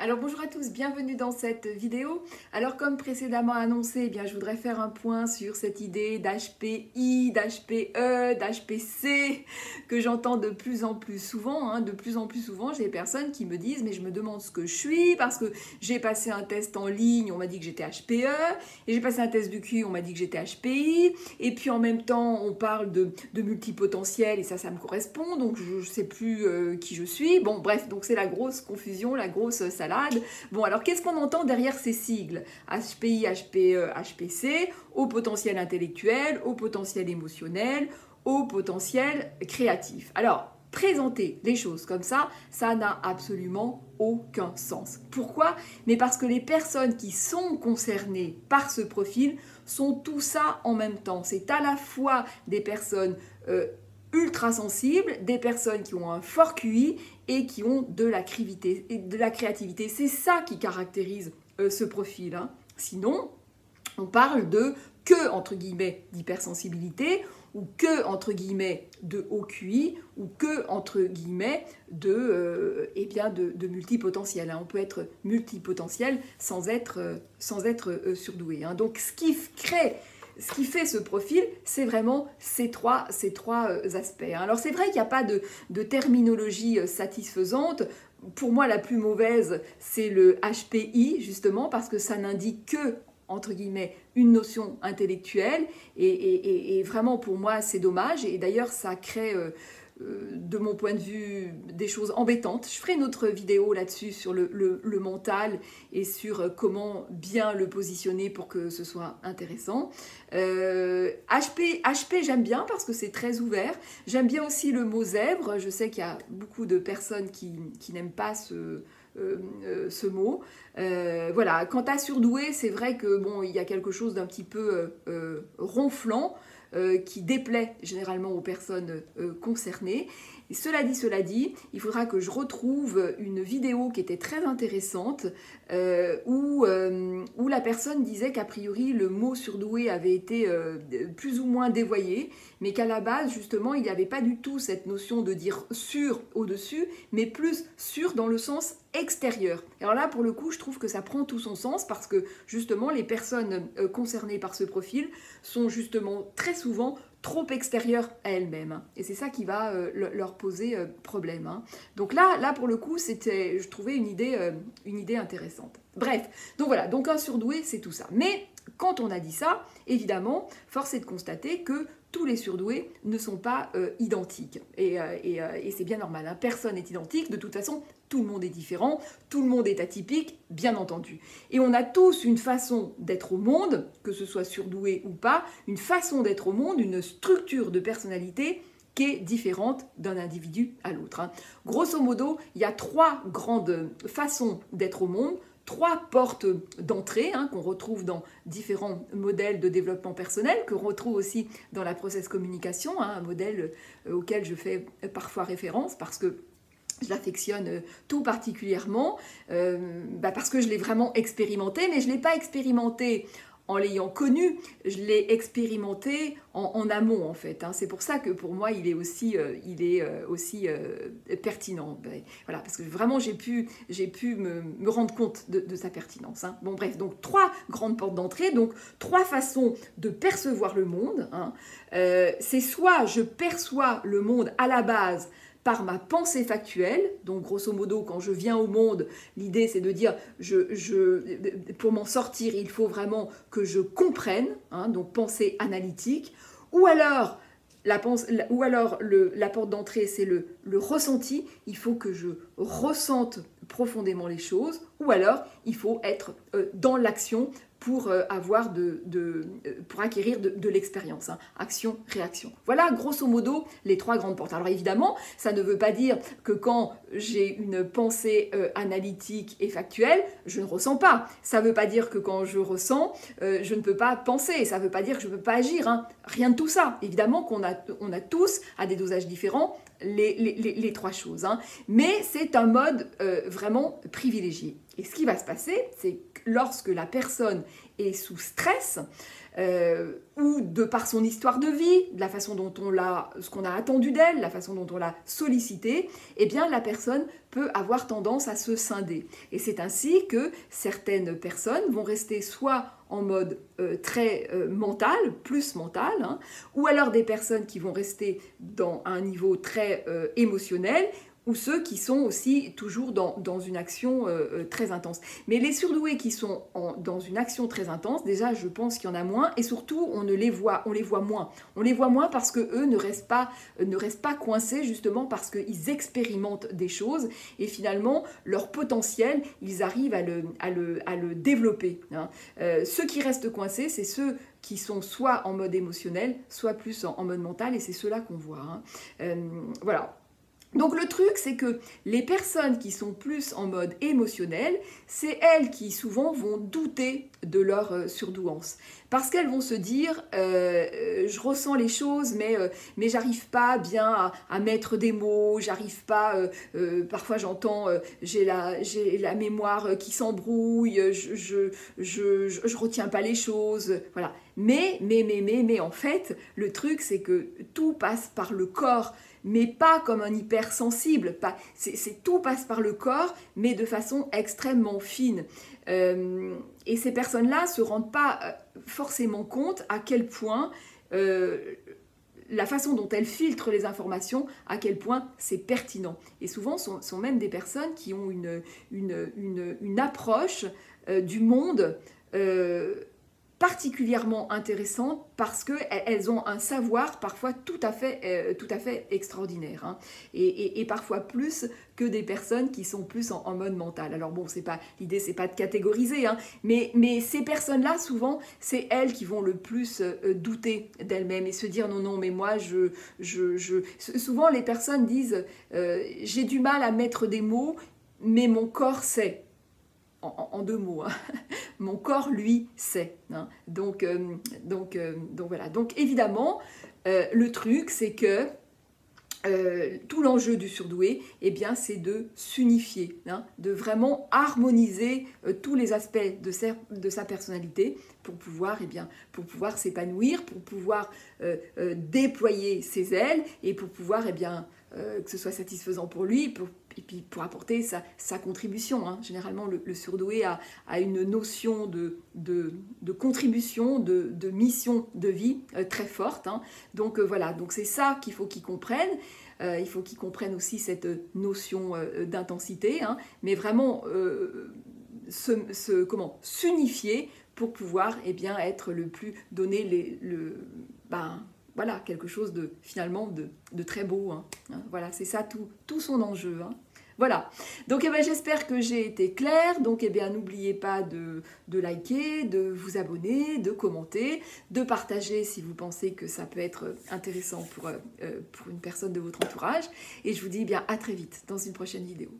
Alors bonjour à tous, bienvenue dans cette vidéo. Alors comme précédemment annoncé, je voudrais faire un point sur cette idée d'HPI, d'HPE, d'HPC que j'entends de plus en plus souvent. De plus en plus souvent, j'ai des personnes qui me disent mais je me demande ce que je suis parce que j'ai passé un test en ligne, on m'a dit que j'étais HPE, et j'ai passé un test du QI, on m'a dit que j'étais HPI, et puis en même temps on parle de multipotentiel et ça me correspond, donc je ne sais plus qui je suis. Bon bref, donc c'est la grosse confusion, la grosse salade. Bon, alors qu'est-ce qu'on entend derrière ces sigles? HPI, HPE, HPC, haut potentiel intellectuel, haut potentiel émotionnel, haut potentiel créatif. Alors, présenter les choses comme ça n'a absolument aucun sens. Pourquoi? Mais parce que les personnes qui sont concernées par ce profil sont tout ça en même temps. C'est à la fois des personnes ultra sensibles, des personnes qui ont un fort QI et qui ont de la créativité. C'est ça qui caractérise ce profil. Sinon, on parle de que, entre guillemets, d'hypersensibilité ou que, entre guillemets, de haut QI ou que, entre guillemets, de multipotentiel. On peut être multipotentiel sans être surdoué. Donc, ce qui fait ce profil, c'est vraiment ces trois aspects. Alors c'est vrai qu'il n'y a pas de terminologie satisfaisante. Pour moi, la plus mauvaise, c'est le HPI, justement, parce que ça n'indique que, entre guillemets, une notion intellectuelle. Et vraiment, pour moi, c'est dommage. Et d'ailleurs, ça crée, de mon point de vue, des choses embêtantes. Je ferai une autre vidéo là-dessus sur le mental et sur comment bien le positionner pour que ce soit intéressant. HP, j'aime bien parce que c'est très ouvert. J'aime bien aussi le mot zèbre. Je sais qu'il y a beaucoup de personnes qui n'aiment pas ce mot. Voilà. Quant à surdoué, c'est vrai que bon, il y a quelque chose d'un petit peu ronflant qui déplaît généralement aux personnes concernées. Et cela dit, il faudra que je retrouve une vidéo qui était très intéressante où la personne disait qu'a priori le mot surdoué avait été plus ou moins dévoyé, mais qu'à la base justement il n'y avait pas du tout cette notion de dire sur au-dessus, mais plus sur dans le sens extérieur. Alors là pour le coup je trouve que ça prend tout son sens parce que justement les personnes concernées par ce profil sont justement très souvent trop extérieures à elles-mêmes. Et c'est ça qui va leur poser problème. Donc là, pour le coup, je trouvais une idée intéressante. Bref, donc voilà, donc un surdoué, c'est tout ça. Mais quand on a dit ça, évidemment, force est de constater que tous les surdoués ne sont pas identiques. Et c'est bien normal, personne n'est identique. De toute façon, tout le monde est différent, tout le monde est atypique, bien entendu. Et on a tous une façon d'être au monde, que ce soit surdoué ou pas, une façon d'être au monde, une structure de personnalité qui est différente d'un individu à l'autre. Grosso modo, il y a 3 grandes façons d'être au monde, 3 portes d'entrée qu'on retrouve dans différents modèles de développement personnel, que l'on retrouve aussi dans la process communication, un modèle auquel je fais parfois référence parce que je l'affectionne tout particulièrement, parce que je l'ai vraiment expérimenté, mais je ne l'ai pas expérimenté en l'ayant connu, je l'ai expérimenté en amont en fait. C'est pour ça que pour moi il est aussi pertinent. Voilà, parce que vraiment j'ai pu me rendre compte de sa pertinence. Bon bref, donc 3 grandes portes d'entrée, donc 3 façons de percevoir le monde. C'est soit je perçois le monde à la base par ma pensée factuelle, donc grosso modo quand je viens au monde, l'idée c'est de dire pour m'en sortir il faut vraiment que je comprenne, donc pensée analytique, ou alors la porte d'entrée c'est le ressenti, il faut que je ressente profondément les choses, ou alors il faut être dans l'action pour acquérir de l'expérience. Action-réaction. Voilà grosso modo les 3 grandes portes. Alors évidemment, ça ne veut pas dire que quand j'ai une pensée analytique et factuelle, je ne ressens pas. Ça ne veut pas dire que quand je ressens, je ne peux pas penser. Ça ne veut pas dire que je ne peux pas agir. Rien de tout ça. Évidemment qu'on a tous, à des dosages différents, les 3 choses. Mais c'est un mode vraiment privilégié. Et ce qui va se passer, c'est que lorsque la personne est sous stress, ou de par son histoire de vie, de la façon dont ce qu'on a attendu d'elle, la façon dont on l'a sollicité, eh bien la personne peut avoir tendance à se scinder. Et c'est ainsi que certaines personnes vont rester soit en mode très mental, plus mental, hein, ou alors des personnes qui vont rester dans un niveau très émotionnel, ou ceux qui sont aussi toujours dans une action très intense. Mais les surdoués qui sont dans une action très intense, déjà je pense qu'il y en a moins, et surtout on les voit moins. On les voit moins parce qu'eux ne restent pas coincés, justement parce qu'ils expérimentent des choses, et finalement leur potentiel, ils arrivent à le développer. Hein. Ceux qui restent coincés, c'est ceux qui sont soit en mode émotionnel, soit plus en mode mental, et c'est ceux-là qu'on voit. Hein. Voilà. Donc le truc, c'est que les personnes qui sont plus en mode émotionnel, c'est elles qui souvent vont douter de leur surdouance. Parce qu'elles vont se dire, je ressens les choses, mais j'arrive pas bien à mettre des mots, j'arrive pas, parfois j'entends, j'ai la mémoire qui s'embrouille, je retiens pas les choses, voilà. Mais en fait, le truc, c'est que tout passe par le corps, mais pas comme un hypersensible. Tout passe par le corps, mais de façon extrêmement fine. Et ces personnes-là ne se rendent pas forcément compte à quel point la façon dont elles filtrent les informations, à quel point c'est pertinent. Et souvent, sont même des personnes qui ont une approche du monde particulièrement intéressante parce qu'elles ont un savoir parfois tout à fait extraordinaire, hein, et parfois plus que des personnes qui sont plus en mode mental. Alors bon, l'idée c'est pas de catégoriser, hein, mais ces personnes-là, souvent, c'est elles qui vont le plus douter d'elles-mêmes et se dire non, mais moi, souvent les personnes disent j'ai du mal à mettre des mots, mais mon corps sait. En deux mots, hein. Mon corps, lui, sait. Hein. Donc voilà. Donc évidemment, le truc, c'est que tout l'enjeu du surdoué, eh bien, c'est de s'unifier, hein, de vraiment harmoniser tous les aspects de sa personnalité pour pouvoir s'épanouir, pour pouvoir déployer ses ailes et pour pouvoir que ce soit satisfaisant pour lui, et puis pour apporter sa contribution. Hein. Généralement, le surdoué a une notion de contribution, de mission de vie très forte. Hein. Donc voilà, donc c'est ça qu'il faut qu'ils comprennent. Il faut qu'ils comprennent aussi cette notion d'intensité, hein, mais vraiment s'unifier pour pouvoir être le plus, donner voilà, quelque chose finalement de très beau. Hein. Voilà, c'est ça tout son enjeu. Hein. Voilà, donc j'espère que j'ai été claire. Donc n'oubliez pas de liker, de vous abonner, de commenter, de partager si vous pensez que ça peut être intéressant pour une personne de votre entourage. Et je vous dis à très vite dans une prochaine vidéo.